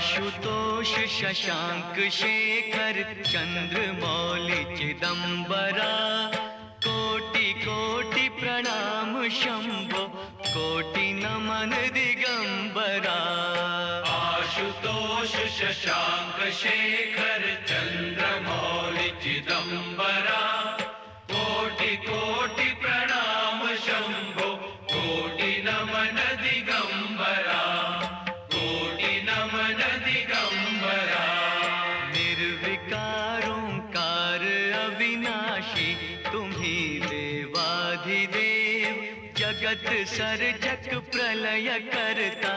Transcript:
आशुतोष शशांक शेखर चंद्रमौलि चिदंबरा, कोटि कोटि प्रणाम शंभो, कोटि नमन दिगंबरा। आशुतोष शशांक शेखर चंद्रमौलि चिदंबरा, कोटि कोटि प्रणाम शंभो, कोटि नमन दिगंबरा, कोटि नमन दिगंबरा। निर्विकार ओंकार अविनाशी, तुम्ही देवाधिदेव, जगत सर्जक प्रलय करता।